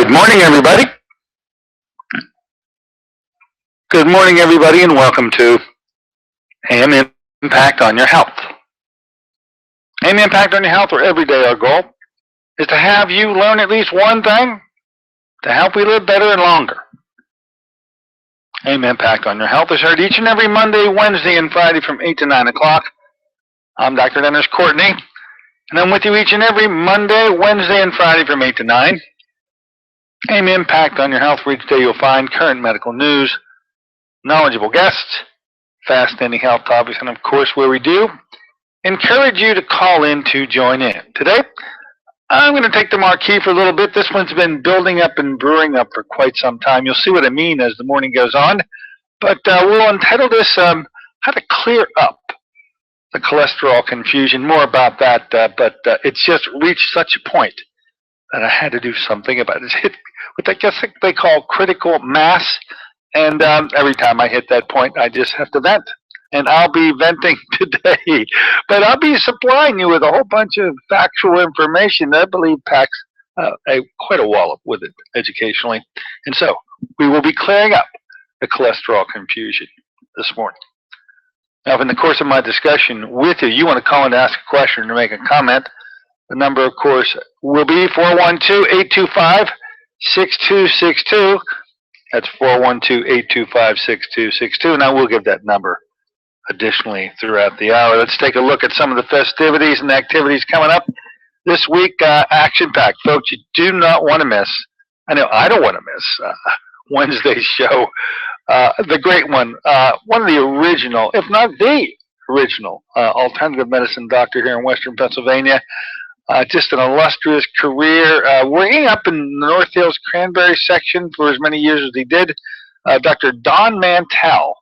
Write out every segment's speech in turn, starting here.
Good morning, everybody. Good morning, everybody, and welcome to AM Impact on Your Health. AM Impact on Your Health, where every day our goal is to have you learn at least one thing to help you live better and longer. AM Impact on Your Health is heard each and every Monday, Wednesday, and Friday from 8 to 9 o'clock. I'm Dr. Dennis Courtney, and I'm with you each and every Monday, Wednesday, and Friday from 8 to 9. AM Impact on Your Health, where each day you'll find current medical news, knowledgeable guests, fast-standing health topics, and of course, where we do encourage you to call in to join in. Today, I'm going to take the marquee for a little bit. This one's been building up and brewing up for quite some time. You'll see what I mean as the morning goes on. But we'll entitle this, How to Clear Up the Cholesterol Confusion. More about that, but it's just reached such a point that I had to do something about it. Hit what I guess they call critical mass. And every time I hit that point, I just have to vent. And I'll be venting today. But I'll be supplying you with a whole bunch of factual information that I believe packs quite a wallop with it educationally. And so we will be clearing up the cholesterol confusion this morning. Now, if in the course of my discussion with you, you want to call in to ask a question or make a comment, the number, of course, will be 412-825-6262. That's 412-825-6262, and I will give that number additionally throughout the hour. Let's take a look at some of the festivities and activities coming up this week. Action-packed, folks. You do not want to miss. I know I don't want to miss Wednesday's show. The great one of the original, if not the original, alternative medicine doctor here in Western Pennsylvania. Just an illustrious career, working up in the North Hills Cranberry section for as many years as he did. Dr. Don Mantell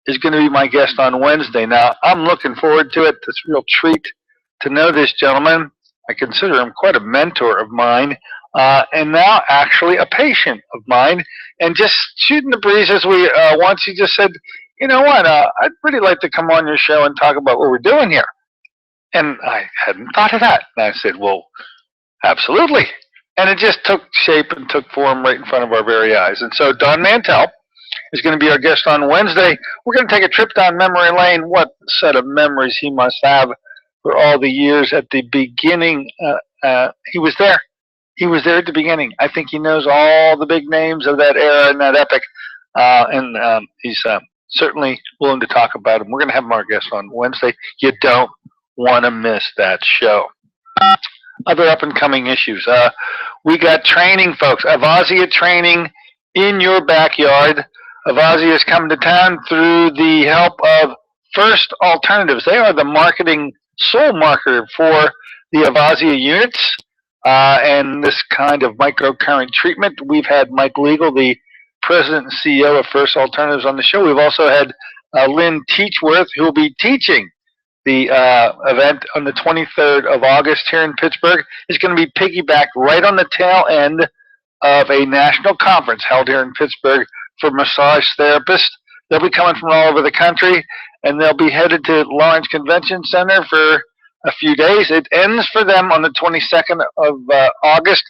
is going to be my guest on Wednesday. Now, I'm looking forward to it. It's a real treat to know this gentleman. I consider him quite a mentor of mine, and now actually a patient of mine. And just shooting the breeze as we once he just said, you know what, I'd really like to come on your show and talk about what we're doing here. And I hadn't thought of that. And I said, well, absolutely. And it just took shape and took form right in front of our very eyes. And so Don Mantell is going to be our guest on Wednesday. We're going to take a trip down memory lane. What set of memories he must have for all the years at the beginning. He was there. He was there at the beginning. I think he knows all the big names of that era and that epic. And he's certainly willing to talk about him. We're going to have him our guest on Wednesday. You don't want to miss that show. Other up-and-coming issues. We got training, folks. Avasia training in your backyard. Avasia is coming to town through the help of First Alternatives. They are the sole marketer for the Avasia units and this kind of microcurrent treatment. We've had Mike Legal, the president and CEO of First Alternatives, on the show. We've also had Lynn Teachworth, who will be teaching the event on the 23rd of August here in Pittsburgh. Is going to be piggybacked right on the tail end of a national conference held here in Pittsburgh for massage therapists. They'll be coming from all over the country, and they'll be headed to Lawrence Convention Center for a few days. It ends for them on the 22nd of August.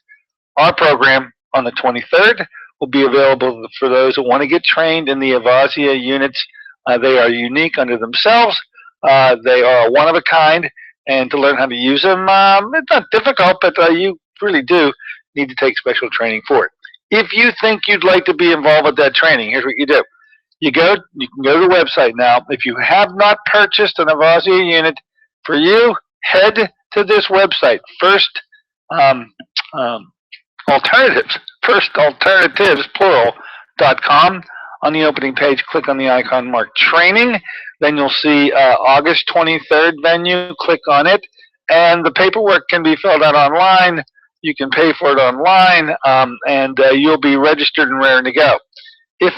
Our program on the 23rd will be available for those who want to get trained in the Avasia units. They are unique unto themselves. They are one of a kind, and to learn how to use them, it's not difficult, but you really do need to take special training for it. If you think you'd like to be involved with that training, here's what you do. You can go to the website now. If you have not purchased an Avasia unit for you, head to this website, First Alternatives, plural.com. On the opening page, click on the icon marked Training. Then you'll see August 23rd venue. Click on it. And the paperwork can be filled out online. You can pay for it online, and you'll be registered and raring to go. If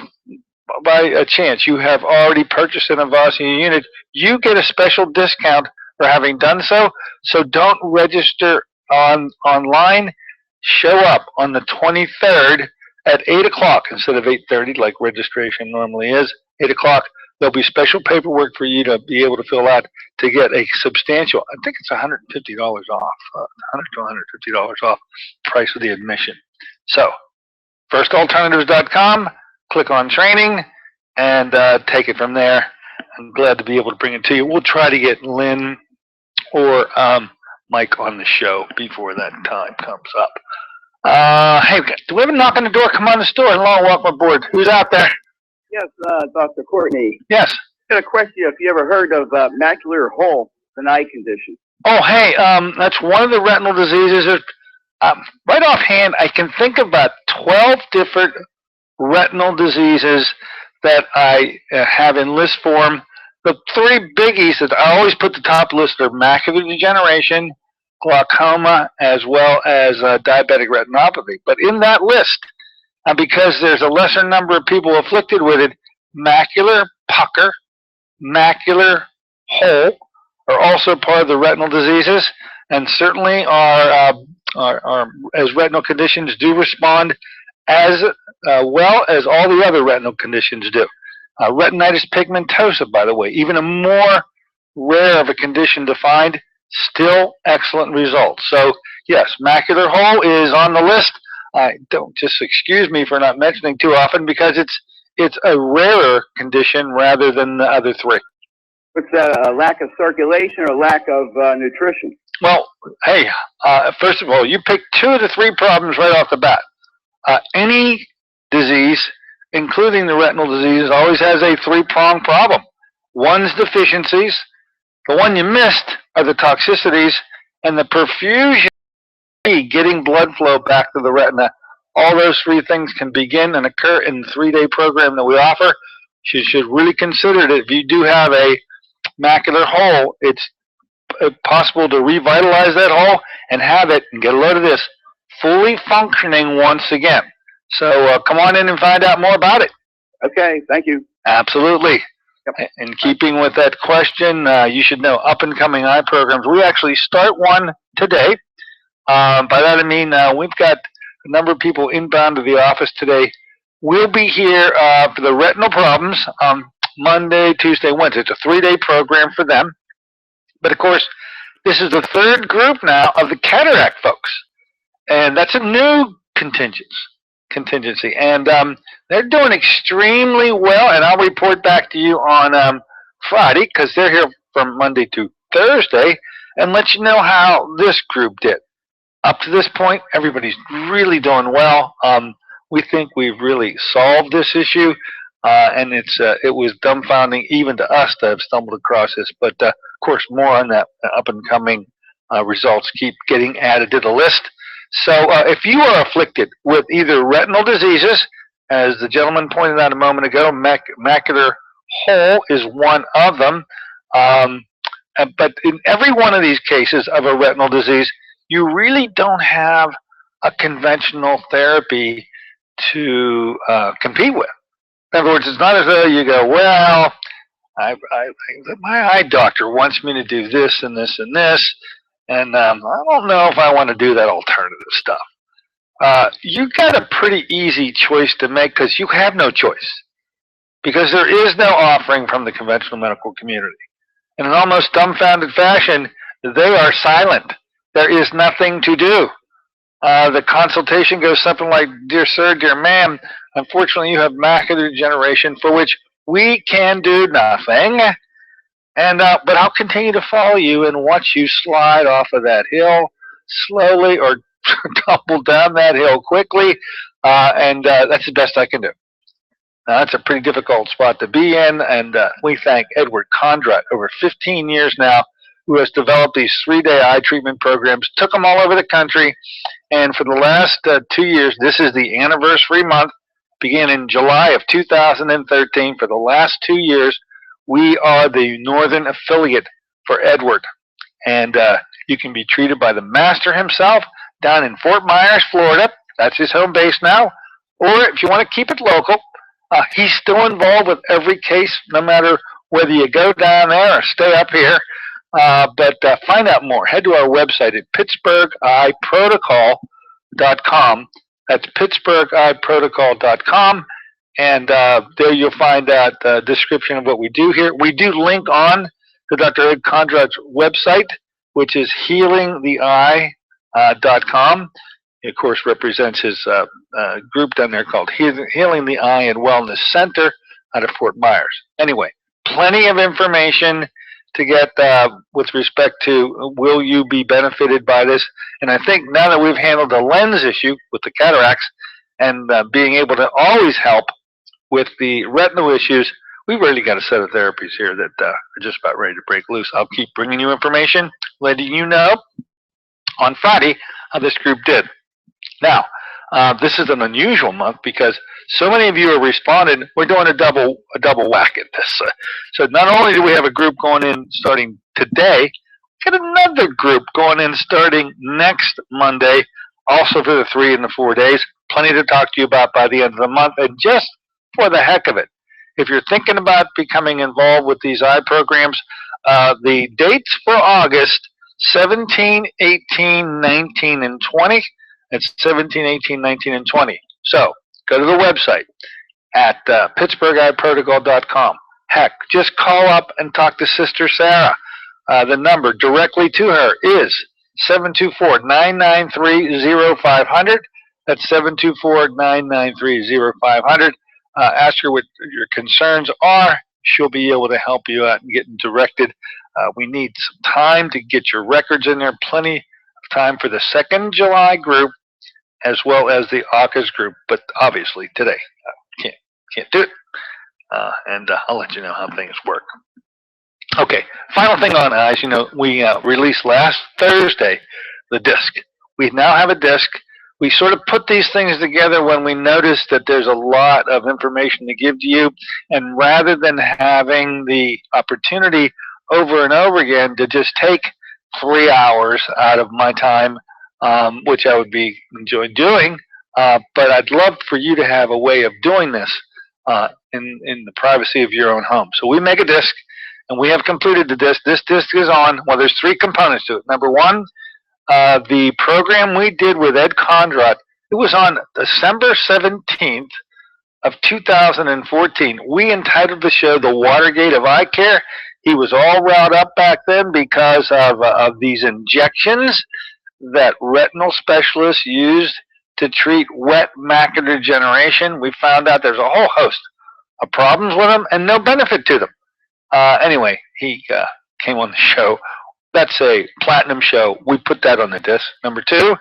by a chance you have already purchased an Avasia unit, you get a special discount for having done so. So don't register online. Show up on the 23rd at 8 o'clock instead of 8:30 like registration normally is. 8 o'clock. There'll be special paperwork for you to be able to fill out to get a substantial, I think it's $150 off, $100 to $150 off price of the admission. So firstalternatives.com, click on training, and take it from there. I'm glad to be able to bring it to you. We'll try to get Lynn or Mike on the show before that time comes up. Hey, do we have a knock on the door? Come on the store and long walk aboard. Who's out there? Yes, Dr. Courtney. Yes. I got a question. If you ever heard of macular hole, an eye condition? Oh, hey, that's one of the retinal diseases. Right offhand, I can think of about 12 different retinal diseases that I have in list form. The three biggies that I always put the top list are macular degeneration, glaucoma, as well as diabetic retinopathy. But in that list, because there's a lesser number of people afflicted with it, macular pucker, macular hole are also part of the retinal diseases, and certainly are as retinal conditions do respond as well as all the other retinal conditions do. Retinitis pigmentosa, by the way, even a more rare of a condition to find, still excellent results. So yes, macular hole is on the list. Don't just excuse me for not mentioning too often, because it's a rarer condition rather than the other three. What's a lack of circulation or lack of nutrition? Well, hey, first of all, you picked 2 of the 3 problems right off the bat. Any disease, including the retinal disease, always has a 3-pronged problem. One's deficiencies. The one you missed are the toxicities, and the perfusion, getting blood flow back to the retina. All those 3 things can begin and occur in the 3-day program that we offer. You should really consider it. If you do have a macular hole, it's possible to revitalize that hole and have it, and get a load of this, fully functioning once again. So come on in and find out more about it. Okay, thank you. Absolutely. Yep. In keeping with that question, you should know up-and-coming eye programs. We actually start one today. By that I mean we've got a number of people inbound to the office today. We'll be here for the retinal problems Monday, Tuesday, Wednesday. It's a 3-day program for them. But of course, this is the 3rd group now of the cataract folks. And that's a new contingency. And they're doing extremely well. And I'll report back to you on Friday, because they're here from Monday to Thursday, and let you know how this group did. Up to this point, everybody's really doing well. We think we've really solved this issue, and it was dumbfounding even to us to have stumbled across this. But of course, more on that up-and-coming results keep getting added to the list. So if you are afflicted with either retinal diseases, as the gentleman pointed out a moment ago, macular hole is one of them. But in every one of these cases of a retinal disease, you really don't have a conventional therapy to compete with. In other words, it's not as though you go, well, my eye doctor wants me to do this and this and this, and I don't know if I want to do that alternative stuff. You've got a pretty easy choice to make, because you have no choice. Because there is no offering from the conventional medical community. In an almost dumbfounded fashion, they are silent. There is nothing to do. The consultation goes something like, dear sir, dear ma'am, unfortunately you have macular degeneration for which we can do nothing. And but I'll continue to follow you and watch you slide off of that hill slowly, or tumble down that hill quickly, and that's the best I can do. Now, that's a pretty difficult spot to be in, and we thank Edward Condrat, over 15 years now, who has developed these 3-day eye treatment programs, took them all over the country, and for the last 2 years, this is the anniversary month, began in July of 2013. For the last 2 years, we are the northern affiliate for Edward, and you can be treated by the master himself down in Fort Myers, Florida. That's his home base now. Or if you want to keep it local, he's still involved with every case, no matter whether you go down there or stay up here. But find out more. Head to our website at pittsburgheyeprotocol.com. That's pittsburgheyeprotocol.com. And there you'll find out a description of what we do here. We do link on to Dr. Ed Condrat's website, which is healingtheeye.com. He, of course, represents his group down there called Healing the Eye and Wellness Center out of Fort Myers. Anyway, plenty of information to get with respect to will you be benefited by this. And I think now that we've handled the lens issue with the cataracts and being able to always help with the retinal issues, we've really got a set of therapies here that are just about ready to break loose. I'll keep bringing you information, letting you know on Friday how this group did. Now, this is an unusual month because so many of you have responded. We're doing a double whack at this. So not only do we have a group going in starting today, we got another group going in starting next Monday, also for the 3 and the 4 days. Plenty to talk to you about by the end of the month. And just for the heck of it, if you're thinking about becoming involved with these eye programs, the dates for August 17, 18, 19, and 20. It's 17, 18, 19, and 20. So go to the website at PittsburghEyeProtocol.com. Heck, just call up and talk to Sister Sarah. The number directly to her is 724-993-0500. That's 724-993-0500. Ask her what your concerns are. She'll be able to help you out and get directed. We need some time to get your records in there. Plenty of time for the 2nd July group as well as the August group. But obviously today, can't do it. And I'll let you know how things work. Okay, final thing on eyes. You know, we released last Thursday the disc. We now have a disc. We sort of put these things together when we noticed that there's a lot of information to give to you, and rather than having the opportunity over and over again to just take 3 hours out of my time, which I would be enjoy doing, but I'd love for you to have a way of doing this in the privacy of your own home. So we make a disc, and we have completed the disc. This disc is on. Well, there's 3 components to it. Number 1, the program we did with Ed Condrot, it was on December 17th of 2014. We entitled the show The Watergate of Eye Care. He was all riled up back then because of these injections that retinal specialists used to treat wet macular degeneration. We found out there's a whole host of problems with them and no benefit to them. Anyway, he came on the show. That's a platinum show. We put that on the disc. Number 2,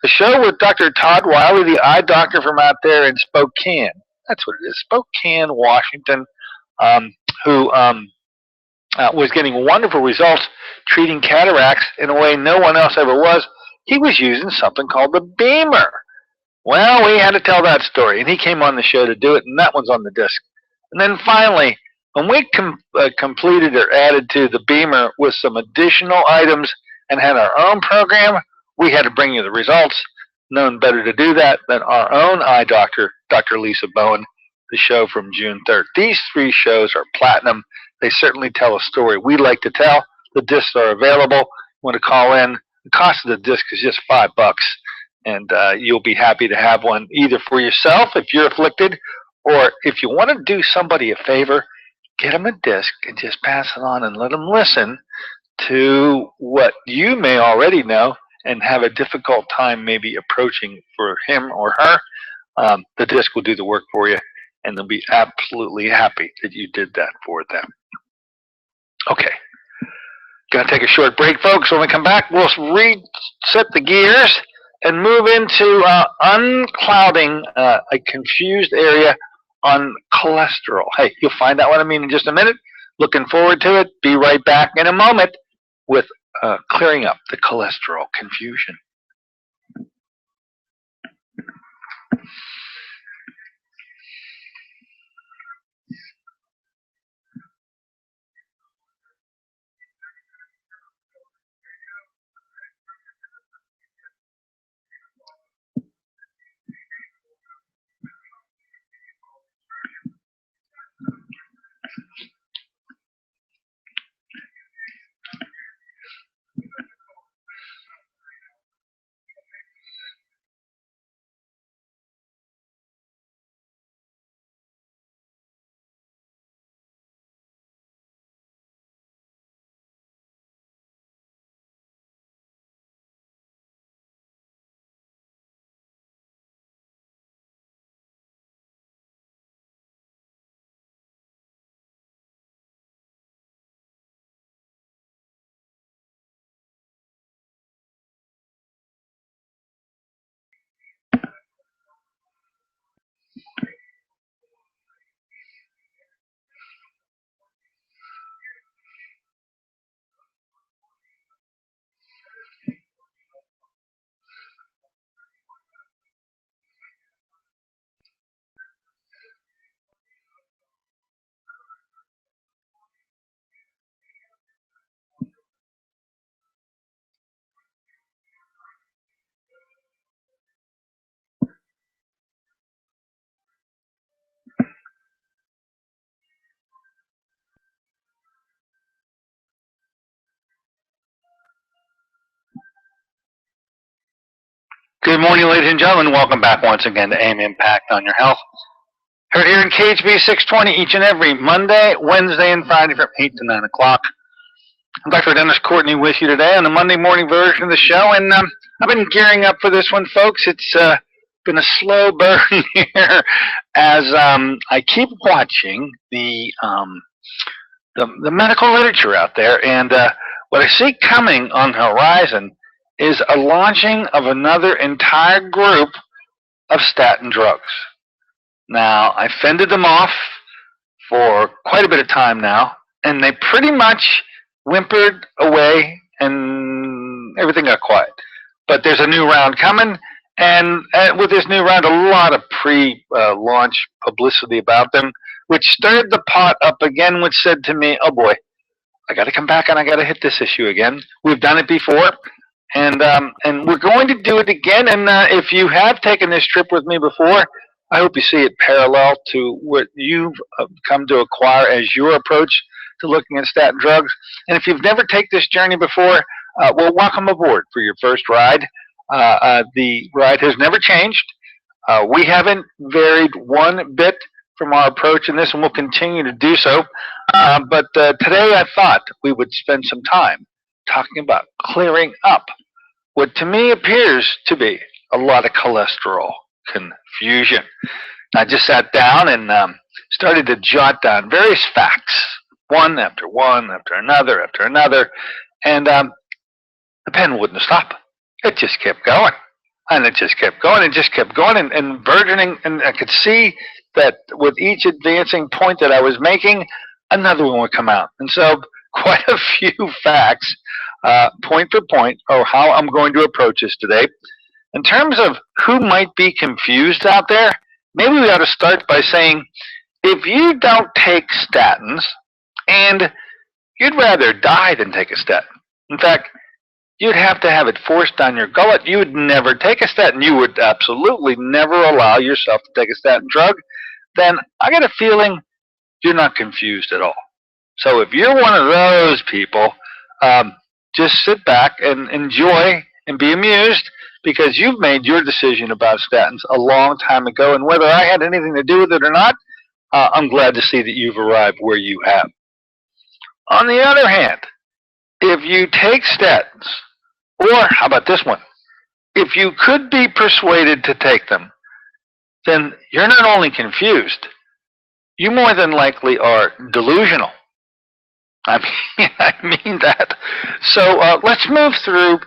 the show with Dr. Todd Wiley, the eye doctor from out there in Spokane. That's what it is, Spokane, Washington, who was getting wonderful results treating cataracts in a way no one else ever was. He was using something called the Beamer. Well, we had to tell that story, and he came on the show to do it, and that one's on the disc. And then finally, when we completed or added to the Beamer with some additional items and had our own program, we had to bring you the results. None better to do that than our own eye doctor, Dr. Lisa Bowen, the show from June 3rd. These 3 shows are platinum. They certainly tell a story we like to tell. The discs are available. You want to call in. The cost of the disc is just $5, and you'll be happy to have one either for yourself if you're afflicted, or if you want to do somebody a favor, get them a disc and just pass it on and let them listen to what you may already know and have a difficult time maybe approaching for him or her. The disc will do the work for you, and they'll be absolutely happy that you did that for them. Okay. Going to take a short break, folks. When we come back, we'll reset the gears and move into unclouding a confused area on cholesterol. Hey, you'll find out what I mean in just a minute. Looking forward to it. Be right back in a moment with clearing up the cholesterol confusion. Good morning, ladies and gentlemen. Welcome back once again to AIM Impact on Your Health. Heard here in KHB 620 each and every Monday, Wednesday, and Friday from 8 to 9 o'clock. I'm Dr. Dennis Courtney with you today on the Monday morning version of the show, and I've been gearing up for this one, folks. It's been a slow burn here as I keep watching the medical literature out there, and what I see coming on the horizon is a launching of another entire group of statin drugs. Now, I fended them off for quite a bit of time now, and they pretty much whimpered away and everything got quiet. But there's a new round coming, and with this new round, a lot of pre-launch publicity about them, which stirred the pot up again, which said to me, oh boy, I got to come back and I got to hit this issue again. We've done it before. And we're going to do it again. And if you have taken this trip with me before, I hope you see it parallel to what you've come to acquire as your approach to looking at statin drugs. And if you've never taken this journey before, well, welcome aboard for your first ride. The ride has never changed. We haven't varied one bit from our approach in this, and we'll continue to do so. But today I thought we would spend some time talking about clearing up what to me appears to be a lot of cholesterol confusion. I just sat down and started to jot down various facts, one after another, and the pen wouldn't stop. It just kept going, and it just kept going, and burgeoning, and I could see that with each advancing point that I was making, another one would come out. And so quite a few facts, point for point, or how I'm going to approach this today. In terms of who might be confused out there, maybe we ought to start by saying, if you don't take statins, and you'd rather die than take a statin. In fact, you'd have to have it forced down your gullet. You would never take a statin. You would absolutely never allow yourself to take a statin drug. Then I get a feeling you're not confused at all. So if you're one of those people, just sit back and enjoy and be amused, because you've made your decision about statins a long time ago, and whether I had anything to do with it or not, I'm glad to see that you've arrived where you have. On the other hand, if you take statins, or how about this one? If you could be persuaded to take them, then you're not only confused, you more than likely are delusional. I mean that. So let's move through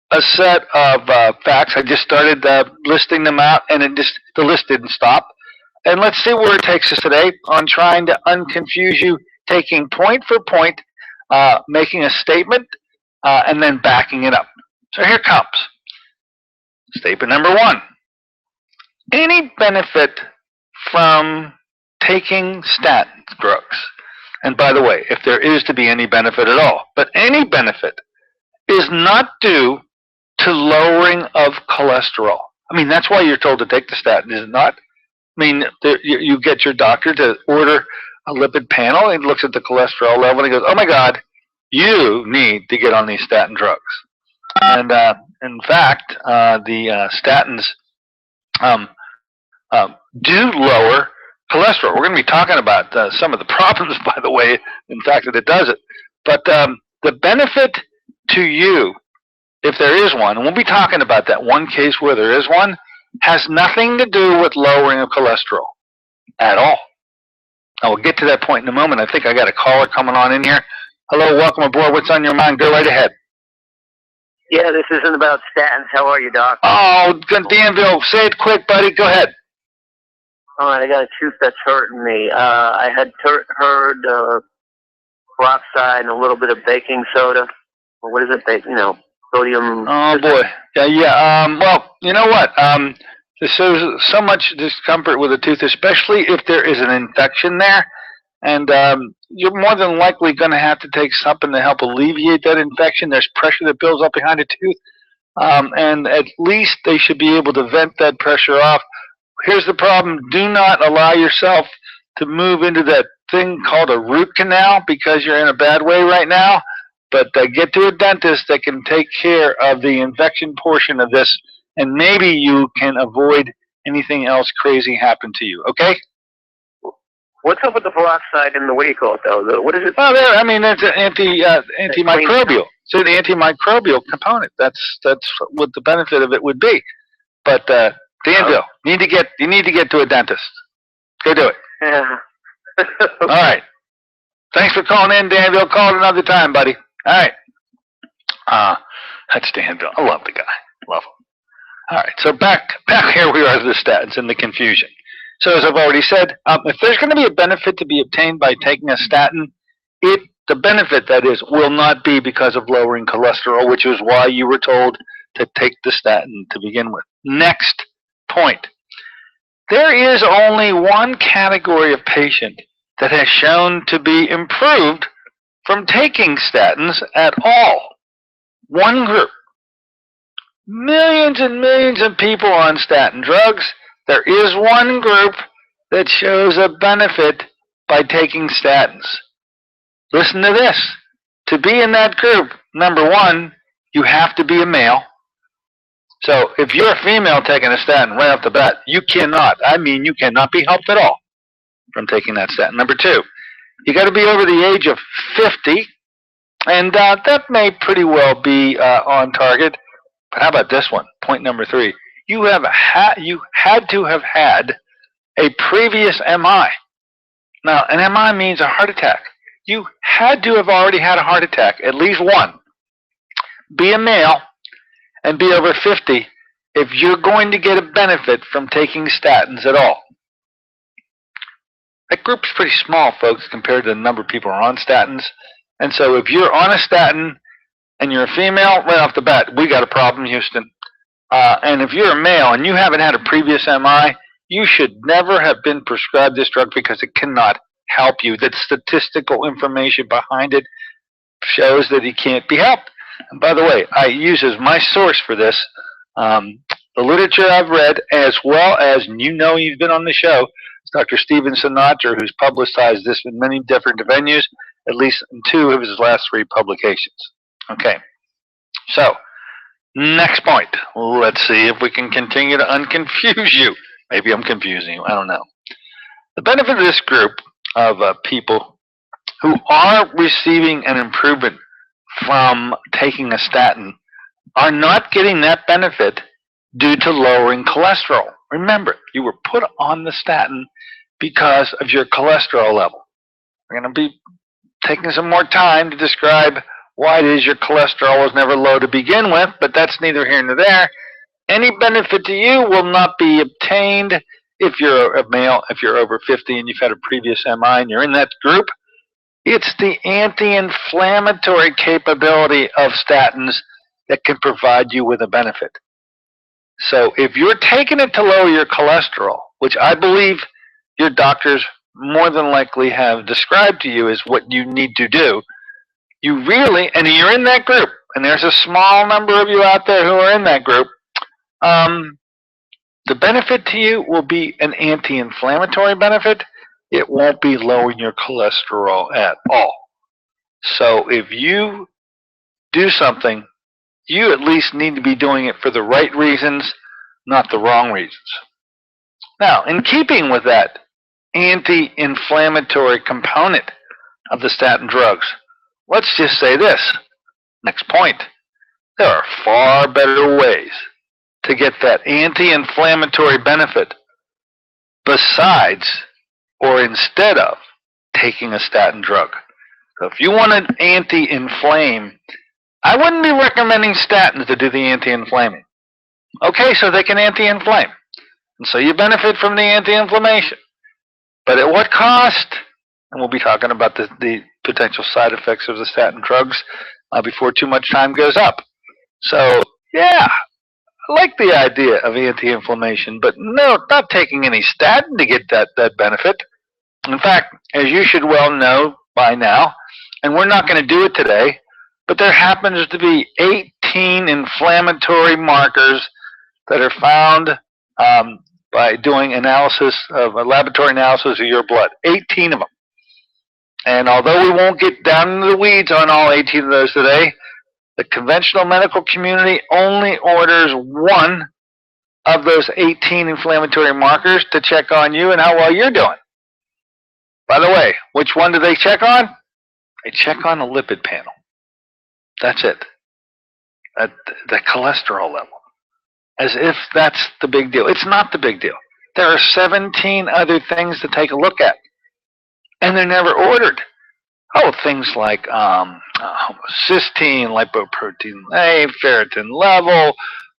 a set of facts. I just started listing them out, and the list didn't stop. And let's see where it takes us today on trying to unconfuse you, taking point for point, making a statement, and then backing it up. So here comes. Statement number one. Any benefit from taking statin drugs, and by the way, if there is to be any benefit at all, but any benefit is not due to lowering of cholesterol. I mean, that's why you're told to take the statin, is it not? I mean, you get your doctor to order a lipid panel, and he looks at the cholesterol level, and he goes, oh my God, you need to get on these statin drugs. And in fact, the statins do lower cholesterol. We're going to be talking about some of the problems, by the way, in fact, that it does it. But the benefit to you, if there is one, and we'll be talking about that one case where there is one, has nothing to do with lowering of cholesterol at all. I will get to that point in a moment. I think I got a caller coming on in here. Hello, welcome aboard. What's on your mind? Go right ahead. Yeah, this isn't about statins. How are you, Doc? Oh, Danville, say it quick, buddy. Go ahead. All right, I got a tooth that's hurting me. I had heard peroxide and a little bit of baking soda. Or what is it? Sodium. Oh boy. Yeah. Well, you know what? There's so much discomfort with a tooth, especially if there is an infection there, and you're more than likely going to have to take something to help alleviate that infection. There's pressure that builds up behind a tooth, and at least they should be able to vent that pressure off. Here's the problem. Do not allow yourself to move into that thing called a root canal because you're in a bad way right now. But get to a dentist that can take care of the infection portion of this and maybe you can avoid anything else crazy happen to you. Okay? What's up with the peroxide and the, what do you call it though? What is it? Well, I mean, that's an antimicrobial. So the antimicrobial component. That's what the benefit of it would be. But Danville, you need to get to a dentist. Go do it. Yeah. All right. Thanks for calling in, Danville. Call it another time, buddy. All right. That's Danville. I love the guy. Love him. All right. So back here we are to the statins and the confusion. So as I've already said, if there's going to be a benefit to be obtained by taking a statin, the benefit, that is, will not be because of lowering cholesterol, which is why you were told to take the statin to begin with. Next point. There is only one category of patient that has shown to be improved from taking statins at all. One group. Millions and millions of people on statin drugs. There is one group that shows a benefit by taking statins. Listen to this. To be in that group, number one, you have to be a male. So if you're a female taking a statin right off the bat, you cannot be helped at all from taking that statin. Number two, you got to be over the age of 50, and that may pretty well be on target. But how about this one? Point number three. You had to have had a previous MI. Now, an MI means a heart attack. You had to have already had a heart attack, at least one. Be a male and be over 50 if you're going to get a benefit from taking statins at all. That group's pretty small, folks, compared to the number of people who are on statins. And so if you're on a statin and you're a female, right off the bat, we got a problem, Houston. And if you're a male and you haven't had a previous MI, you should never have been prescribed this drug because it cannot help you. The statistical information behind it shows that it can't be helped. And by the way, I use as my source for this the literature I've read, as well as, and you know you've been on the show, it's Dr. Stephen Sinatra, who's publicized this in many different venues, at least in 2 of his last 3 publications. Okay, so next point. Let's see if we can continue to unconfuse you. Maybe I'm confusing you. I don't know. The benefit of this group of people who are receiving an improvement from taking a statin are not getting that benefit due to lowering cholesterol. Remember, you were put on the statin because of your cholesterol level. We're going to be taking some more time to describe why it is your cholesterol was never low to begin with, but that's neither here nor there. Any benefit to you will not be obtained if you're a male, if you're over 50 and you've had a previous MI and you're in that group. It's the anti-inflammatory capability of statins that can provide you with a benefit. So if you're taking it to lower your cholesterol, which I believe your doctors more than likely have described to you as what you need to do, you really, and you're in that group, and there's a small number of you out there who are in that group, the benefit to you will be an anti-inflammatory benefit. It won't be lowering your cholesterol at all. So if you do something, you at least need to be doing it for the right reasons, not the wrong reasons. Now, in keeping with that anti-inflammatory component of the statin drugs, let's just say this. Next point. There are far better ways to get that anti-inflammatory benefit besides or instead of taking a statin drug. So if you want an anti-inflame, I wouldn't be recommending statins to do the anti-inflaming. Okay, so they can anti-inflame. And so you benefit from the anti-inflammation. But at what cost? And we'll be talking about the potential side effects of the statin drugs before too much time goes up. So, yeah, I like the idea of anti-inflammation, but no, not taking any statin to get that benefit. In fact, as you should well know by now, and we're not going to do it today, but there happens to be 18 inflammatory markers that are found by doing analysis of a laboratory analysis of your blood. 18 of them. And although we won't get down into the weeds on all 18 of those today, the conventional medical community only orders one of those 18 inflammatory markers to check on you and how well you're doing. By the way, which one do they check on? They check on the lipid panel. That's it. The cholesterol level. As if that's the big deal. It's not the big deal. There are 17 other things to take a look at. And they're never ordered. Oh, things like homocysteine, lipoprotein A, ferritin level,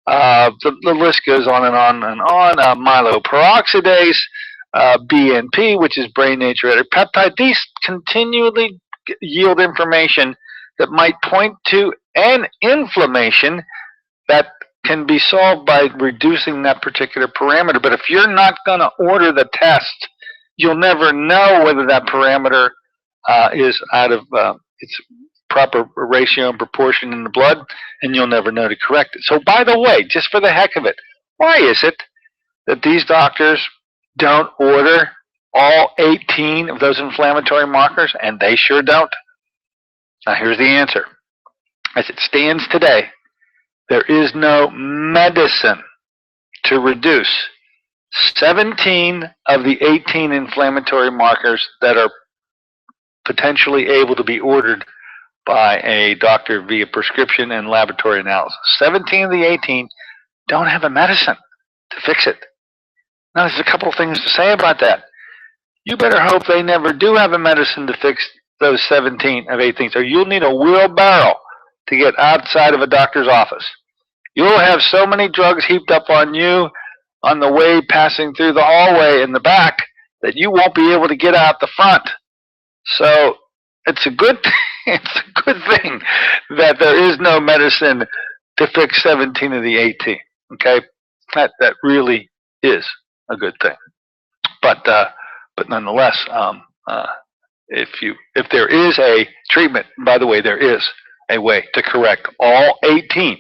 the list goes on and on and on. Myeloperoxidase, BNP, which is brain natriuretic peptide. These continually yield information that might point to an inflammation that can be solved by reducing that particular parameter. But if you're not going to order the test, you'll never know whether that parameter is out of its proper ratio and proportion in the blood, and you'll never know to correct it. So by the way, just for the heck of it, why is it that these doctors don't order all 18 of those inflammatory markers? And they sure don't. Now here's the answer. As it stands today, there is no medicine to reduce 17 of the 18 inflammatory markers that are potentially able to be ordered by a doctor via prescription and laboratory analysis. 17 of the 18 don't have a medicine to fix it. Now, there's a couple things to say about that. You better hope they never do have a medicine to fix those 17 of 18, or you'll need a wheelbarrow to get outside of a doctor's office. You'll have so many drugs heaped up on you on the way passing through the hallway in the back that you won't be able to get out the front. So it's a good thing that there is no medicine to fix 17 of the 18. Okay, that really is a good thing. But nonetheless, if there is a treatment, by the way, there is a way to correct all 18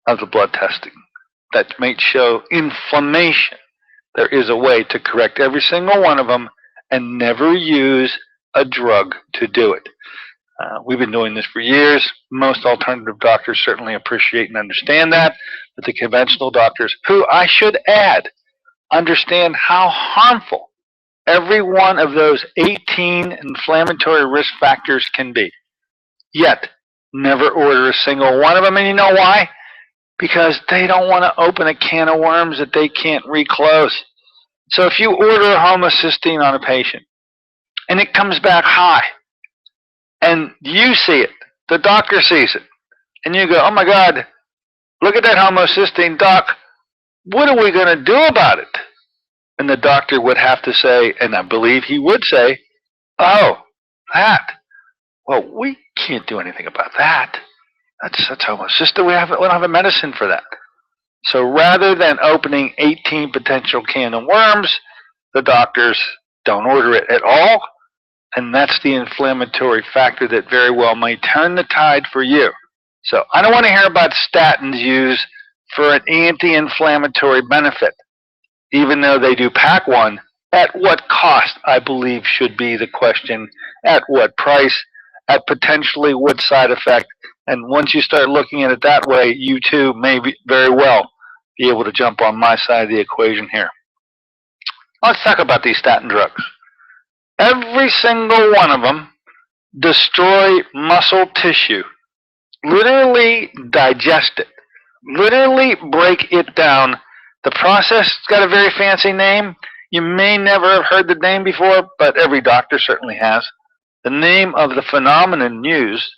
of the blood testing that may show inflammation. There is a way to correct every single one of them and never use a drug to do it. We've been doing this for years. Most alternative doctors certainly appreciate and understand that, but the conventional doctors, who I should add, understand how harmful every one of those 18 inflammatory risk factors can be, yet never order a single one of them. And you know why? Because they don't want to open a can of worms that they can't reclose. So if you order homocysteine on a patient and it comes back high, and you see it, the doctor sees it, and you go, oh my God, look at that homocysteine, doc, what are we going to do about it? And the doctor would have to say, and I believe he would say, oh, that. Well, we can't do anything about that. That's homocysteine. We don't have a medicine for that. So rather than opening 18 potential can of worms, the doctors don't order it at all. And that's the inflammatory factor that very well may turn the tide for you. So I don't want to hear about statins used for an anti-inflammatory benefit, even though they do pack one. At what cost, I believe, should be the question. At what price? At potentially what side effect? And once you start looking at it that way, you too may very well be able to jump on my side of the equation here. Let's talk about these statin drugs. Every single one of them destroy muscle tissue, literally digest it, literally break it down. The process has got a very fancy name. You may never have heard the name before, but every doctor certainly has. The name of the phenomenon used,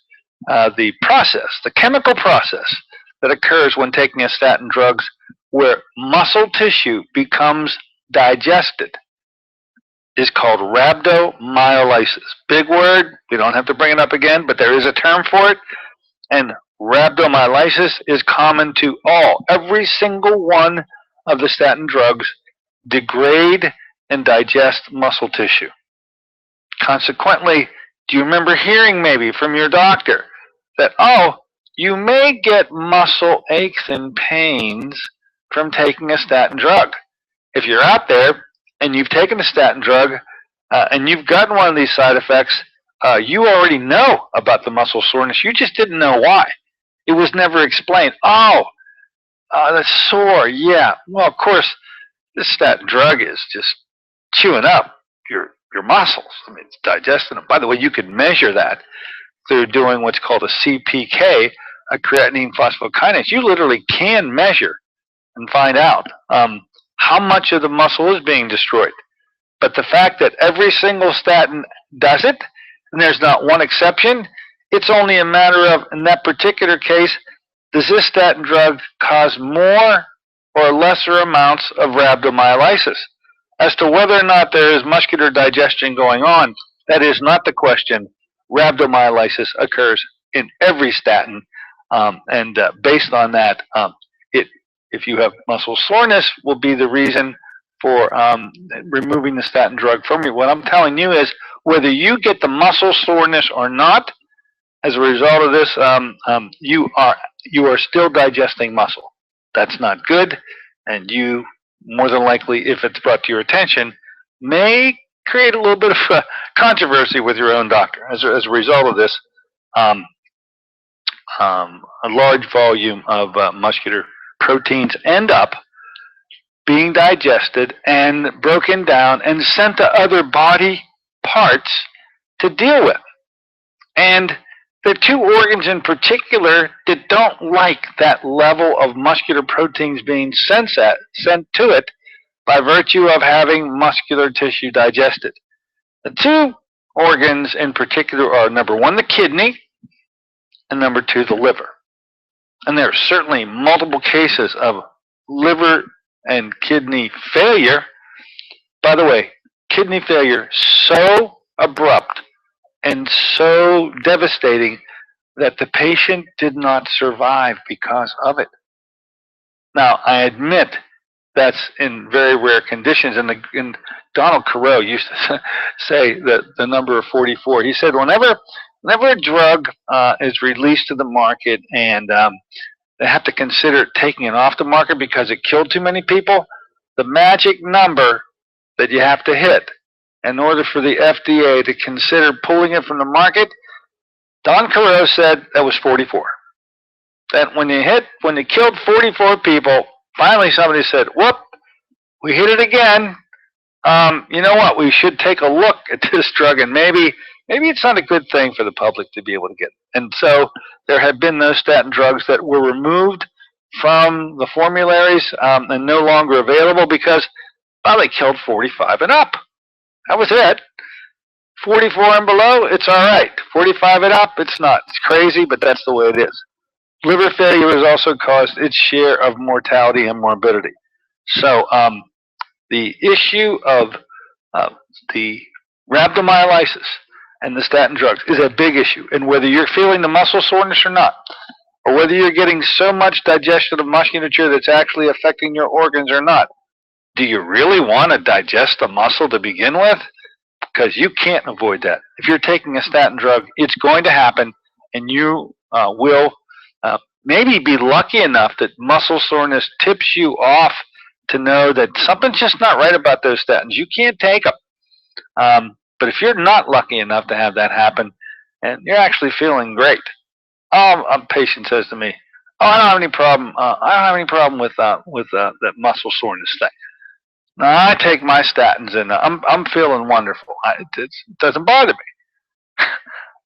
the process, the chemical process that occurs when taking a statin drugs where muscle tissue becomes digested, is called rhabdomyolysis. Big word. We don't have to bring it up again, but there is a term for it. And rhabdomyolysis is common to every single one of the statin drugs degrade and digest muscle tissue. Consequently, do you remember hearing maybe from your doctor that, you may get muscle aches and pains from taking a statin drug? If you're out there and you've taken a statin drug and you've gotten one of these side effects, you already know about the muscle soreness. You just didn't know why. It was never explained. That's sore. Yeah. Well, of course, this statin drug is just chewing up your muscles. I mean, it's digesting them. By the way, you can measure that through doing what's called a CPK, a creatinine phosphokinase. You literally can measure and find out how much of the muscle is being destroyed. But the fact that every single statin does it, and there's not one exception, it's only a matter of, in that particular case, does this statin drug cause more or lesser amounts of rhabdomyolysis? As to whether or not there is muscular digestion going on, that is not the question. Rhabdomyolysis occurs in every statin, and based on that, if you have muscle soreness, will be the reason for removing the statin drug from you. What I'm telling you is, whether you get the muscle soreness or not, as a result of this, you are still digesting muscle. That's not good, and you, more than likely, if it's brought to your attention, may create a little bit of controversy with your own doctor. As a result of this, a large volume of muscular proteins end up being digested and broken down and sent to other body parts to deal with. And the two organs in particular that don't like that level of muscular proteins being sent to it by virtue of having muscular tissue digested. The two organs in particular are, number one, the kidney, and number two, the liver. And there are certainly multiple cases of liver and kidney failure. By the way, kidney failure so abrupt and so devastating that the patient did not survive because of it. Now, I admit that's in very rare conditions, and Donald Carew used to say that the number of 44. He said whenever a drug is released to the market and they have to consider taking it off the market because it killed too many people, the magic number that you have to hit in order for the FDA to consider pulling it from the market, Don Carew said that was 44. That when you killed 44 people, finally somebody said, whoop, we hit it again. You know what, we should take a look at this drug, and maybe it's not a good thing for the public to be able to get it. And so there have been those statin drugs that were removed from the formularies and no longer available because, well, they killed 45 and up. That was it. 44 and below, it's all right. 45 and up, it's not. It's crazy, but that's the way it is. Liver failure has also caused its share of mortality and morbidity. So the issue of the rhabdomyolysis and the statin drugs is a big issue. And whether you're feeling the muscle soreness or not, or whether you're getting so much digestion of musculature that's actually affecting your organs or not, do you really want to digest the muscle to begin with? Because you can't avoid that. If you're taking a statin drug, it's going to happen, and you will maybe be lucky enough that muscle soreness tips you off to know that something's just not right about those statins. You can't take them. But if you're not lucky enough to have that happen, and you're actually feeling great, a patient says to me, "Oh, I don't have any problem. I don't have any problem with that muscle soreness thing. Now, I take my statins, and I'm feeling wonderful. It doesn't bother me."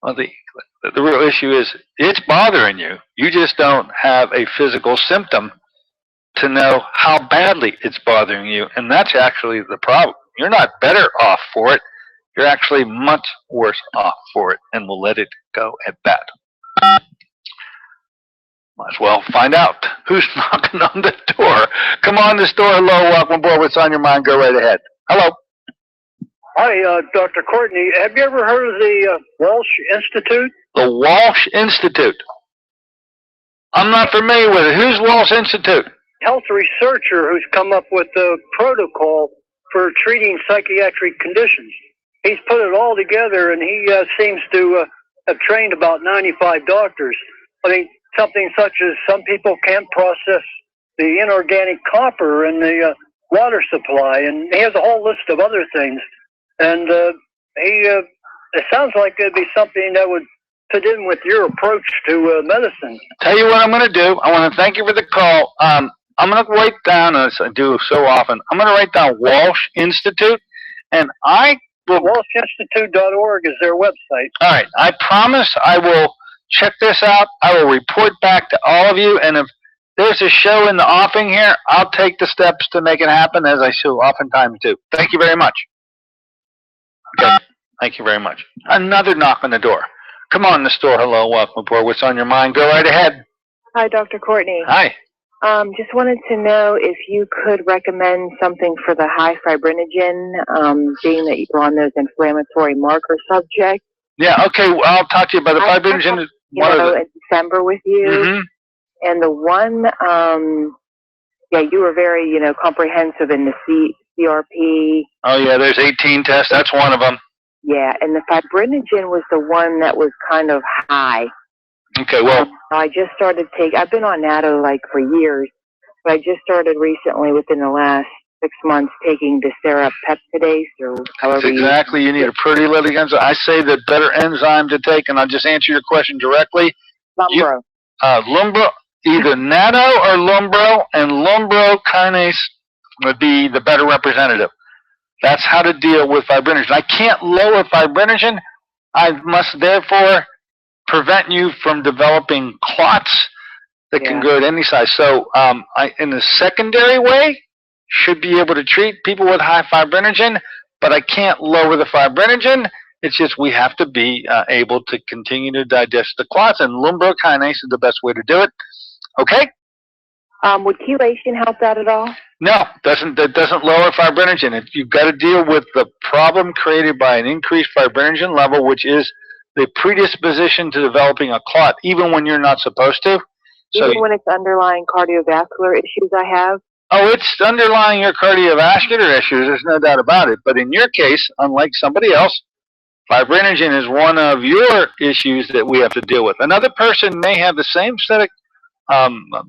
Well, the real issue is it's bothering you. You just don't have a physical symptom to know how badly it's bothering you, and that's actually the problem. You're not better off for it. You're actually much worse off for it, and we'll let it go at that. Might as well find out who's knocking on the door. Come on this door. Hello, welcome aboard. What's on your mind? Go right ahead. Hello. Hi, Dr. Courtney. Have you ever heard of the Walsh Institute? The Walsh Institute. I'm not familiar with it. Who's Walsh Institute? Health researcher who's come up with a protocol for treating psychiatric conditions. He's put it all together, and he seems to have trained about 95 doctors. I mean, something such as some people can't process the inorganic copper in the water supply, and he has a whole list of other things. And it sounds like it'd be something that would fit in with your approach to medicine. Tell you what I'm going to do. I want to thank you for the call. I'm going to write down, as I do so often, I'm going to write down Walsh Institute, and I will. WalshInstitute.org is their website. All right. I promise I will check this out. I will report back to all of you, and if there's a show in the offing here, I'll take the steps to make it happen, as I so oftentimes do. Thank you very much. Okay. Thank you very much. Another knock on the door. Come on, the store. Hello, welcome aboard. What's on your mind? Go right ahead. Hi, Dr. Courtney. Hi. Just wanted to know if you could recommend something for the high fibrinogen, being that you're on those inflammatory marker subjects. Yeah, okay. Well, I'll talk to you about the fibrinogen. In December with you. Mm-hmm. And the one, you were very, comprehensive in the CRP. Oh, yeah, there's 18 tests. That's one of them. Yeah, and the fibrinogen was the one that was kind of high. Okay, well. I just started I've been on Natto for years, but I just started recently within the last 6 months taking the serapeptidase or however Exactly. You need a pretty little enzyme. I say the better enzyme to take, and I'll just answer your question directly. Lumbro. Lumbro, either Natto or Lumbro, and Lumbro kinase would be the better representative. That's how to deal with fibrinogen. I can't lower fibrinogen. I must therefore prevent you from developing clots that can grow at any size. So in a secondary way, should be able to treat people with high fibrinogen, but I can't lower the fibrinogen. It's just we have to be able to continue to digest the clots, and Lumbro kinase is the best way to do it. Okay? Would chelation help that at all? No, that doesn't lower fibrinogen. You've got to deal with the problem created by an increased fibrinogen level, which is the predisposition to developing a clot, even when you're not supposed to. Even when it's underlying cardiovascular issues I have? Oh, it's underlying your cardiovascular issues. There's no doubt about it. But in your case, unlike somebody else, fibrinogen is one of your issues that we have to deal with. Another person may have the same set of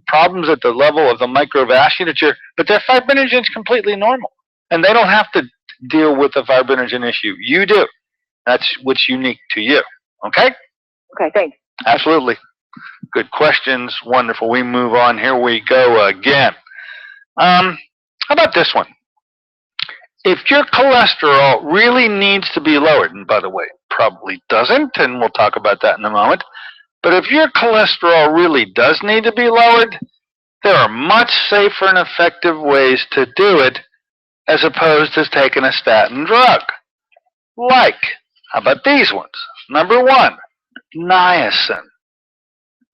problems at the level of the microvasculature, but their fibrinogen is completely normal, and they don't have to deal with the fibrinogen issue. You do. That's what's unique to you. Okay? Okay, thanks. Absolutely. Good questions. Wonderful. We move on. Here we go again. How about this one? If your cholesterol really needs to be lowered, and by the way, probably doesn't, and we'll talk about that in a moment, but if your cholesterol really does need to be lowered, there are much safer and effective ways to do it as opposed to taking a statin drug. Like, how about these ones? Number one, niacin.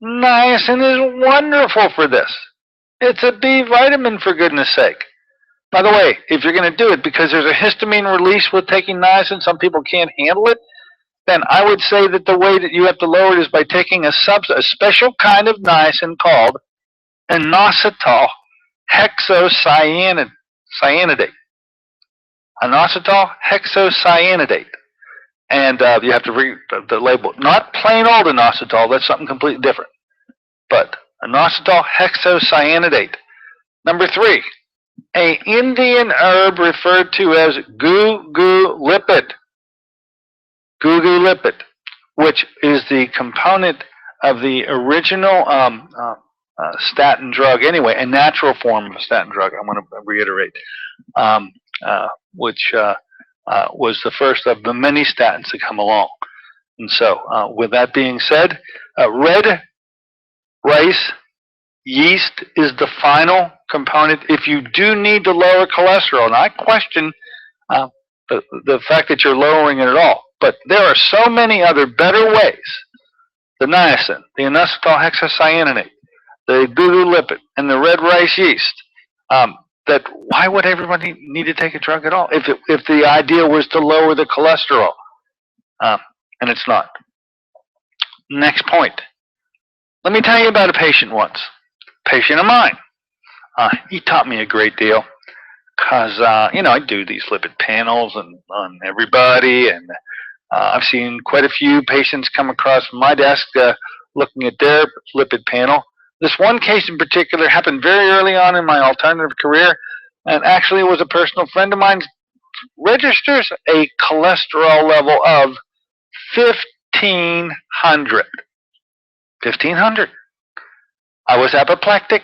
Niacin is wonderful for this. It's a B vitamin, for goodness sake. By the way, if you're going to do it, because there's a histamine release with taking niacin, some people can't handle it, then I would say that the way that you have to lower it is by taking a special kind of niacin called inositol hexocyanidate. Inositol hexocyanidate. And you have to read the label. Not plain old inositol, that's something completely different. But inositol hexocyanidate. Number three, an Indian herb referred to as gugu lipid. Gugu lipid, which is the component of the original statin drug anyway, a natural form of a statin drug, I want to reiterate, which was the first of the many statins to come along. And so, with that being said, red rice yeast is the final component. If you do need to lower cholesterol, and I question the fact that you're lowering it at all, but there are so many other better ways. The niacin, the inositol hexocyanidate, the gugu lipid, and the red rice yeast. That why would everybody need to take a drug at all if the idea was to lower the cholesterol? And it's not. Next point. Let me tell you about a patient once. Patient of mine. He taught me a great deal because, I do these lipid panels on everybody, and I've seen quite a few patients come across my desk looking at their lipid panel. This one case in particular happened very early on in my alternative career, and actually it was a personal friend of mine. Registers a cholesterol level of 1,500. 1,500. I was apoplectic.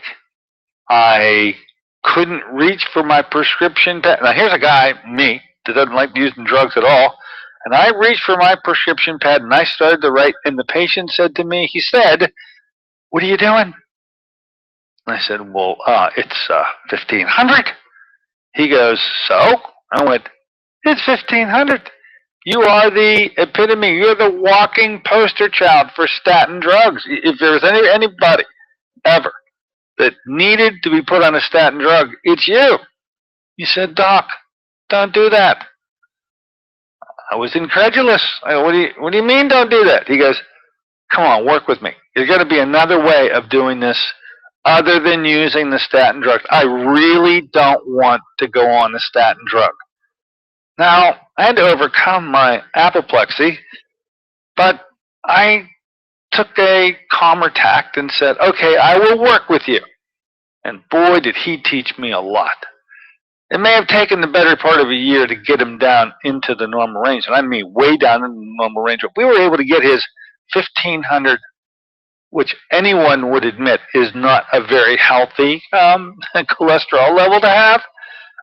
I couldn't reach for my prescription pad. Now here's a guy, me, that doesn't like using drugs at all. And I reached for my prescription pad and I started to write. And the patient said to me, he said, "What are you doing?" And I said, "Well, it's 1500. He goes, "So?" I went, "It's 1500. You are the epitome. You're the walking poster child for statin drugs. If there was anybody ever that needed to be put on a statin drug, it's you." He said, "Doc, don't do that." I was incredulous. I go, what do you mean don't do that? He goes, "Come on, work with me. There's got to be another way of doing this other than using the statin drugs. I really don't want to go on the statin drug." Now, I had to overcome my apoplexy, but I took a calmer tact and said, "Okay, I will work with you." And boy, did he teach me a lot. It may have taken the better part of a year to get him down into the normal range, and I mean way down in the normal range. But we were able to get his 1500, which anyone would admit is not a very healthy cholesterol level to have.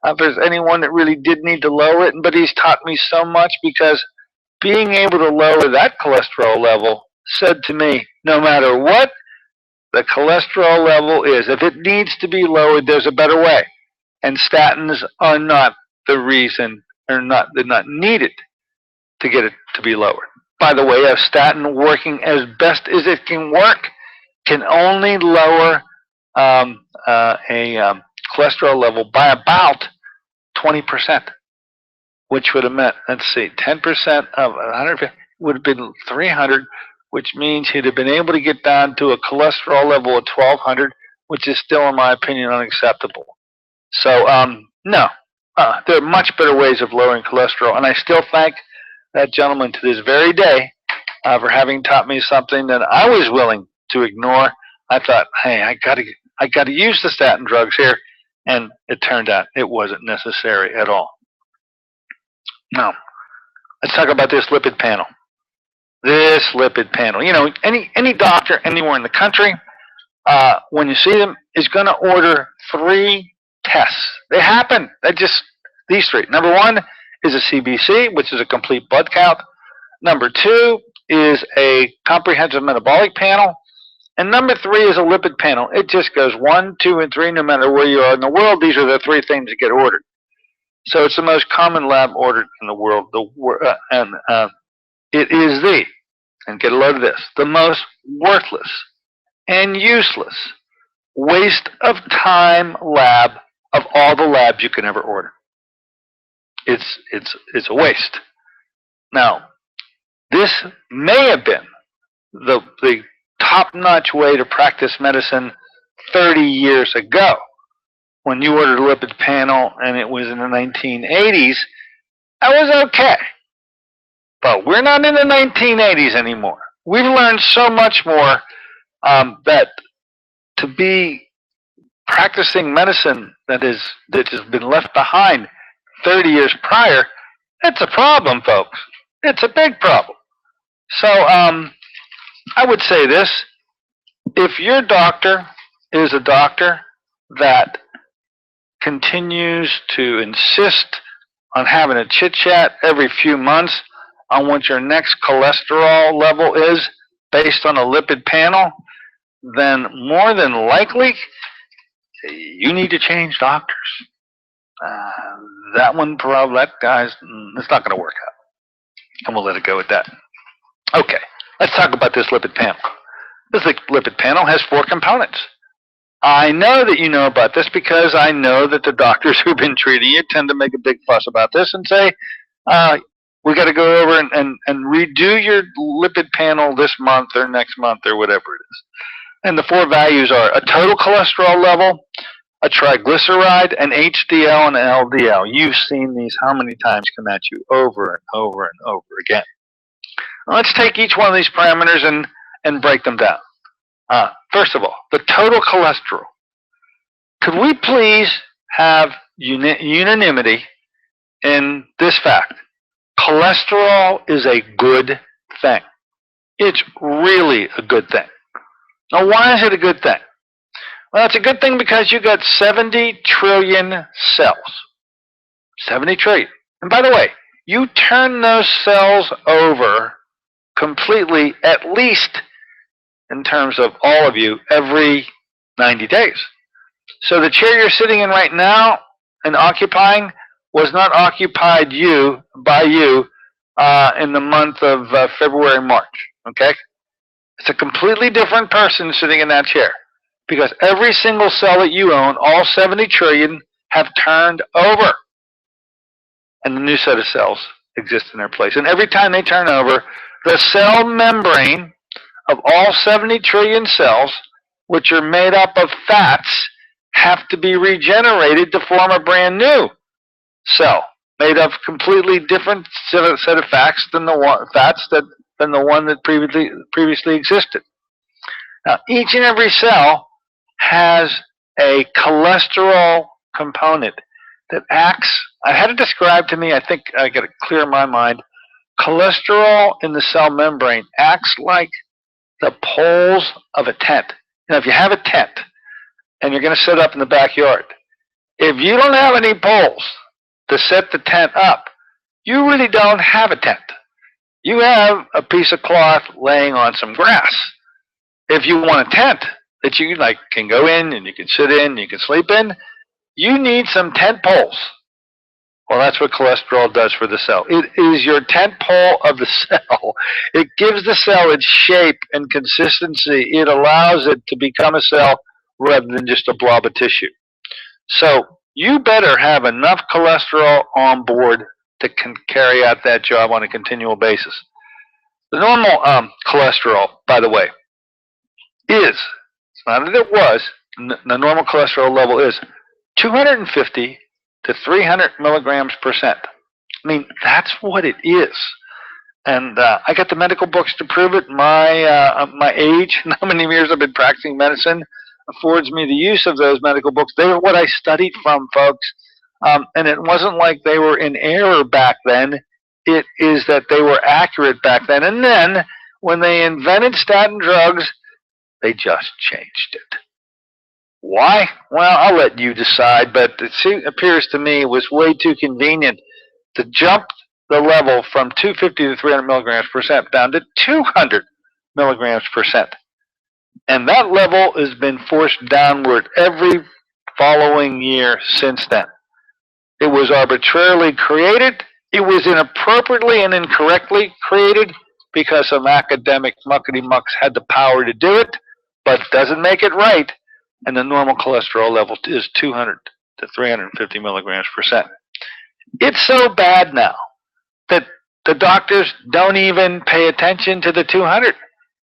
If there's anyone that really did need to lower it, but he's taught me so much, because being able to lower that cholesterol level said to me, no matter what the cholesterol level is, if it needs to be lowered, there's a better way. And statins are not the reason, they're not needed to get it to be lowered. By the way, a statin working as best as it can work can only lower a cholesterol level by about 20%, which would have meant, let's see, 10% of 150 would have been 300, which means he'd have been able to get down to a cholesterol level of 1200, which is still, in my opinion, unacceptable. So, no, there are much better ways of lowering cholesterol, and I still thank that gentleman to this very day for having taught me something that I was willing to ignore. I thought, hey, I got to use the statin drugs here, and it turned out it wasn't necessary at all. Now, let's talk about this lipid panel. This lipid panel. You know, any doctor anywhere in the country, when you see them, is going to order 3 tests. They happen. These 3. Number 1 is a CBC, which is a complete blood count. Number 2 is a comprehensive metabolic panel. And number 3 is a lipid panel. It just goes 1, 2, and 3, no matter where you are in the world. These are the 3 things that get ordered. So it's the most common lab ordered in the world. It is and get a load of this, the most worthless and useless waste of time lab of all the labs you can ever order. It's a waste. Now, this may have been the top-notch way to practice medicine 30 years ago, when you ordered a lipid panel and it was in the 1980s. That was okay. But we're not in the 1980s anymore. We've learned so much more that to be practicing medicine that has been left behind 30 years prior, it's a problem, folks. It's a big problem. So I would say this: if your doctor is a doctor that continues to insist on having a chit-chat every few months on what your next cholesterol level is based on a lipid panel, then more than likely you need to change doctors. That guy's, it's not going to work out. And we'll let it go at that. Okay, let's talk about this lipid panel. This lipid panel has 4 components. I know that you know about this because I know that the doctors who've been treating you tend to make a big fuss about this and say, we got to go over and redo your lipid panel this month or next month or whatever it is. And the 4 values are a total cholesterol level, a triglyceride, an HDL, and an LDL. You've seen these how many times come at you over and over and over again. Now, let's take each one of these parameters and break them down. First of all, the total cholesterol. Could we please have unanimity in this fact? Cholesterol is a good thing. It's really a good thing. Now, why is it a good thing? Well, it's a good thing because you got 70 trillion cells. 70 trillion. And by the way, you turn those cells over completely, at least in terms of all of you, every 90 days. So the chair you're sitting in right now and occupying was not occupied by you in the month of February, March. Okay? It's a completely different person sitting in that chair because every single cell that you own, all 70 trillion, have turned over. And the new set of cells exist in their place. And every time they turn over, the cell membrane of all 70 trillion cells, which are made up of fats, have to be regenerated to form a brand new cell made of completely different set of fats than the one that previously existed. Now, each and every cell has a cholesterol component that acts. I had it described to me. I think I got it clear in my mind. Cholesterol in the cell membrane acts like the poles of a tent. Now, if you have a tent and you're going to set up in the backyard, if you don't have any poles to set the tent up, you really don't have a tent. You have a piece of cloth laying on some grass. If you want a tent that you can go in and you can sit in, and you can sleep in, you need some tent poles. Well, that's what cholesterol does for the cell. It is your tent pole of the cell. It gives the cell its shape and consistency. It allows it to become a cell rather than just a blob of tissue. So you better have enough cholesterol on board to carry out that job on a continual basis. The normal cholesterol, by the way, it's not that it was, the normal cholesterol level is 250 to 300 milligrams percent. I mean, that's what it is. And I got the medical books to prove it. My age and how many years I've been practicing medicine affords me the use of those medical books. They were what I studied from, folks. And it wasn't like they were in error back then. It is that they were accurate back then. And then, when they invented statin drugs, they just changed it. Why? Well, I'll let you decide, but it appears to me it was way too convenient to jump the level from 250 to 300 milligrams percent down to 200 milligrams percent. And that level has been forced downward every following year since then. It was arbitrarily created. It was inappropriately and incorrectly created because some academic muckety-mucks had the power to do it, but doesn't make it right. And the normal cholesterol level is 200 to 350 milligrams percent. It's so bad now that the doctors don't even pay attention to the 200.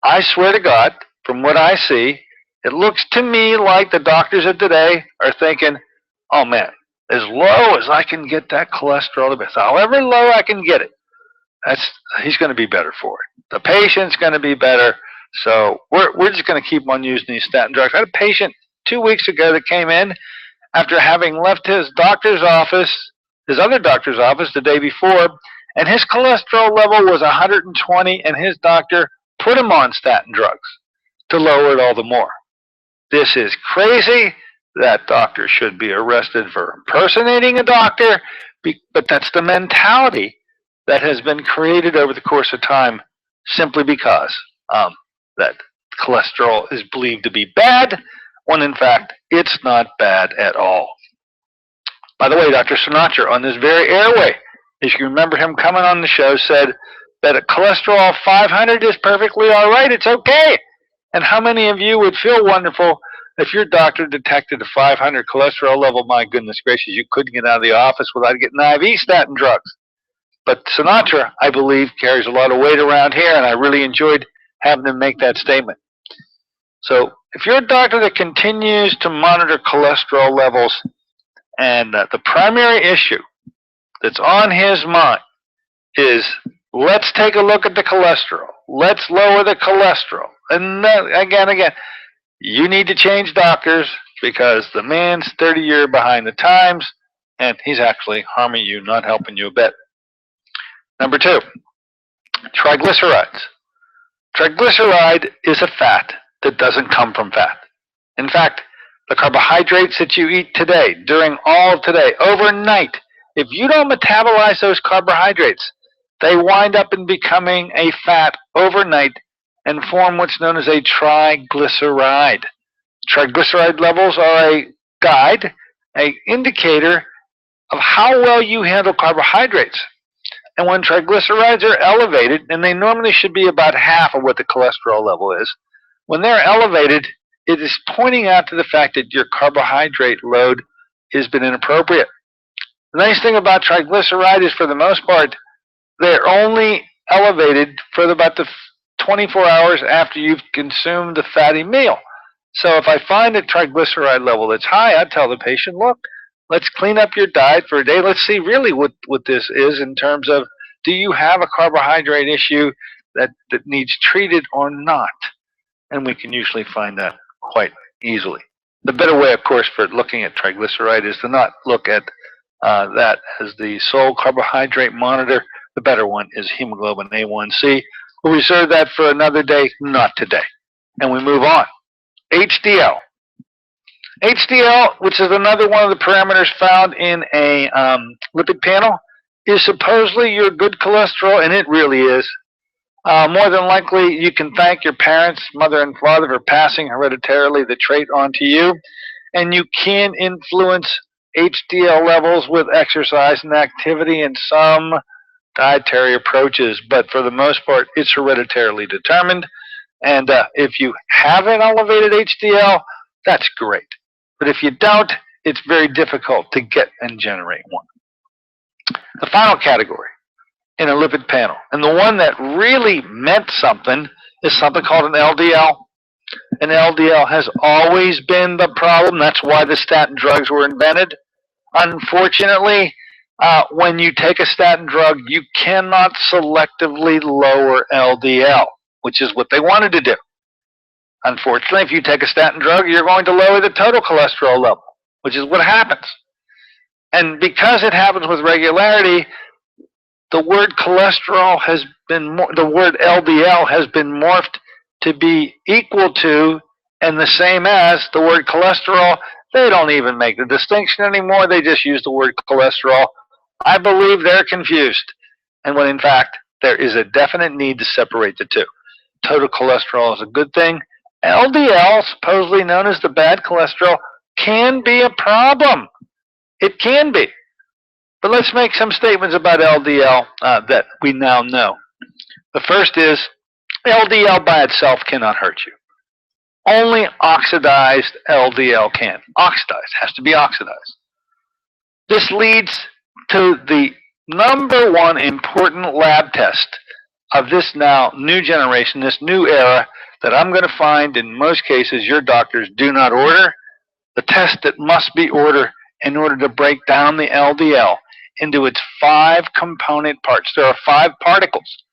I swear to God, from what I see, it looks to me like the doctors of today are thinking, oh man, as low as I can get that cholesterol, however low I can get it, he's going to be better for it. The patient's going to be better. So we're just going to keep on using these statin drugs. I had a patient 2 weeks ago that came in after having left his doctor's office, his other doctor's office the day before, and his cholesterol level was 120, and his doctor put him on statin drugs to lower it all the more. This is crazy. That doctor should be arrested for impersonating a doctor, but that's the mentality that has been created over the course of time simply because that cholesterol is believed to be bad, when in fact it's not bad at all. By the way, Dr. Sinatra, on this very airway, if you remember him coming on the show, said that a cholesterol of 500 is perfectly all right, it's okay. And how many of you would feel wonderful if your doctor detected a 500 cholesterol level? My goodness gracious, you couldn't get out of the office without getting IV statin drugs. But Sinatra, I believe, carries a lot of weight around here, and I really enjoyed having him make that statement. So if you're a doctor that continues to monitor cholesterol levels, and the primary issue that's on his mind is, let's take a look at the cholesterol. Let's lower the cholesterol. And again, you need to change doctors because the man's 30 years behind the times, and he's actually harming you, not helping you a bit. Number 2, triglycerides. Triglyceride is a fat that doesn't come from fat. In fact, The carbohydrates that you eat today, during all of today, overnight, if you don't metabolize those carbohydrates, they wind up in becoming a fat overnight and form what's known as a triglyceride. Triglyceride levels are a guide, an indicator of how well you handle carbohydrates. And when triglycerides are elevated, and they normally should be about half of what the cholesterol level is, when they're elevated, it is pointing out to the fact that your carbohydrate load has been inappropriate. The nice thing about triglyceride is, for the most part, they're only elevated for about the 24 hours after you've consumed the fatty meal. So if I find a triglyceride level that's high, I tell the patient, look, let's clean up your diet for a day. Let's see really what this is in terms of, do you have a carbohydrate issue that needs treated or not? And we can usually find that quite easily. The better way, of course, for looking at triglyceride is to not look at that as the sole carbohydrate monitor. The better one is hemoglobin A1C. We'll reserve that for another day, not today. And we move on. HDL. HDL, which is another one of the parameters found in a lipid panel, is supposedly your good cholesterol, and it really is. More than likely, you can thank your parents, mother and father, for passing hereditarily the trait on to you, and you can influence HDL levels with exercise and activity and some dietary approaches, but for the most part, it's hereditarily determined. And if you have an elevated HDL, that's great. But if you don't, it's very difficult to get and generate one. The final category in a lipid panel, and the one that really meant something, is something called an LDL. An LDL has always been the problem. That's why the statin drugs were invented. Unfortunately, when you take a statin drug, you cannot selectively lower LDL, which is what they wanted to do. Unfortunately, if you take a statin drug, you're going to lower the total cholesterol level, which is what happens. And because it happens with regularity, the word cholesterol has been, the word LDL has been morphed to be equal to and the same as the word cholesterol. They don't even make the distinction anymore. They just use the word cholesterol. I believe they're confused, and when in fact there is a definite need to separate the two. Total cholesterol is a good thing. LDL, supposedly known as the bad cholesterol, can be a problem. It can be. But let's make some statements about LDL that we now know. The first is, LDL by itself cannot hurt you. Only oxidized LDL can. Oxidized, has to be oxidized. This leads to the number one important lab test of this now new generation, this new era, that I'm going to find in most cases your doctors do not order. The test that must be ordered in order to break down the LDL into its 5 component parts. There are 5 particles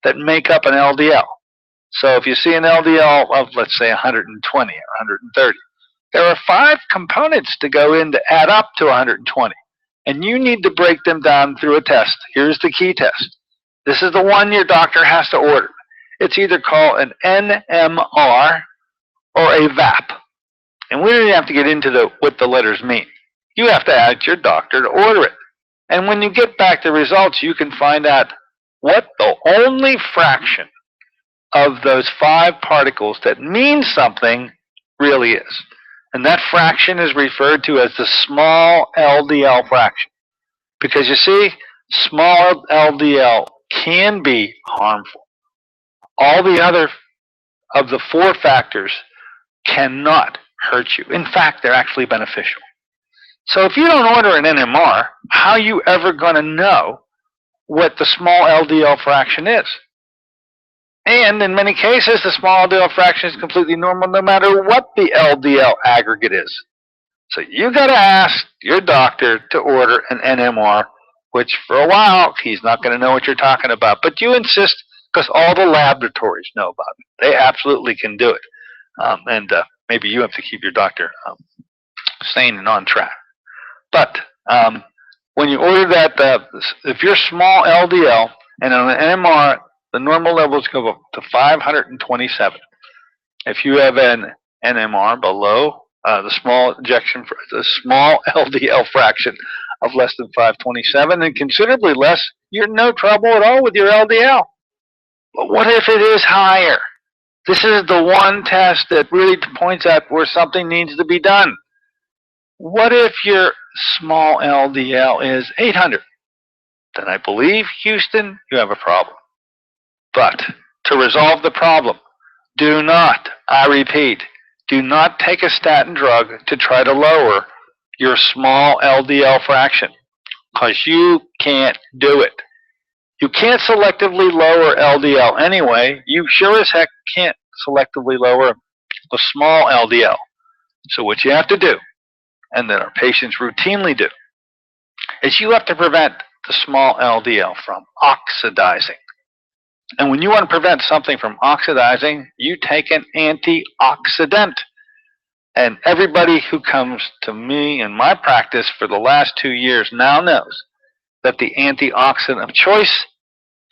that make up an LDL. So if you see an LDL of, let's say, 120 or 130, there are 5 components to go in to add up to 120. And you need to break them down through a test. Here's the key test. This is the one your doctor has to order. It's either called an NMR or a VAP. And we don't even have to get into what the letters mean. You have to ask your doctor to order it. And when you get back the results, you can find out what the only fraction of those 5 particles that mean something really is. And that fraction is referred to as the small LDL fraction. Because you see, small LDL can be harmful. All the other of the 4 factors cannot hurt you. In fact, they're actually beneficial. So if you don't order an NMR, how are you ever going to know what the small LDL fraction is? And in many cases, the small LDL fraction is completely normal no matter what the LDL aggregate is. So you got to ask your doctor to order an NMR, which for a while, he's not going to know what you're talking about. But you insist because all the laboratories know about it. They absolutely can do it. And maybe you have to keep your doctor sane and on track. But when you order that, if you're small LDL and on an NMR, the normal levels go up to 527. If you have an NMR below the small LDL fraction of less than 527, and considerably less, you're no trouble at all with your LDL. But what if it is higher? This is the one test that really points out where something needs to be done. What if your small LDL is 800? Then I believe, Houston, you have a problem. But to resolve the problem, do not, I repeat, do not take a statin drug to try to lower your small LDL fraction, because you can't do it. You can't selectively lower LDL anyway. You sure as heck can't selectively lower the small LDL. So what you have to do, and that our patients routinely do, is you have to prevent the small LDL from oxidizing. And when you want to prevent something from oxidizing, you take an antioxidant. And everybody who comes to me in my practice for the last 2 years now knows that the antioxidant of choice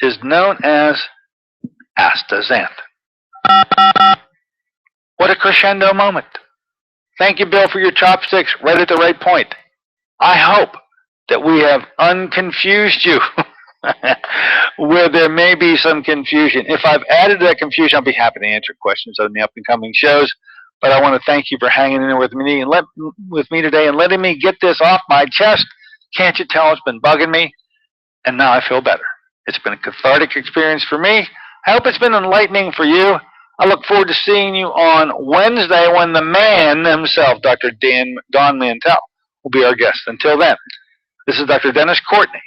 is known as astaxanthin. What a crescendo moment. Thank you, Bill, for your chopsticks right at the right point. I hope that we have unconfused you where there may be some confusion. If I've added to that confusion, I'll be happy to answer questions on the up and coming shows. But I want to thank you for hanging in there with me today and letting me get this off my chest. Can't you tell it's been bugging me? And now I feel better. It's been a cathartic experience for me. I hope it's been enlightening for you. I look forward to seeing you on Wednesday when the man himself, Dr. Don Mantell, will be our guest. Until then, this is Dr. Dennis Courtney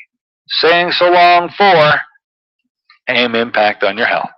saying so long for AIM Impact on Your Health.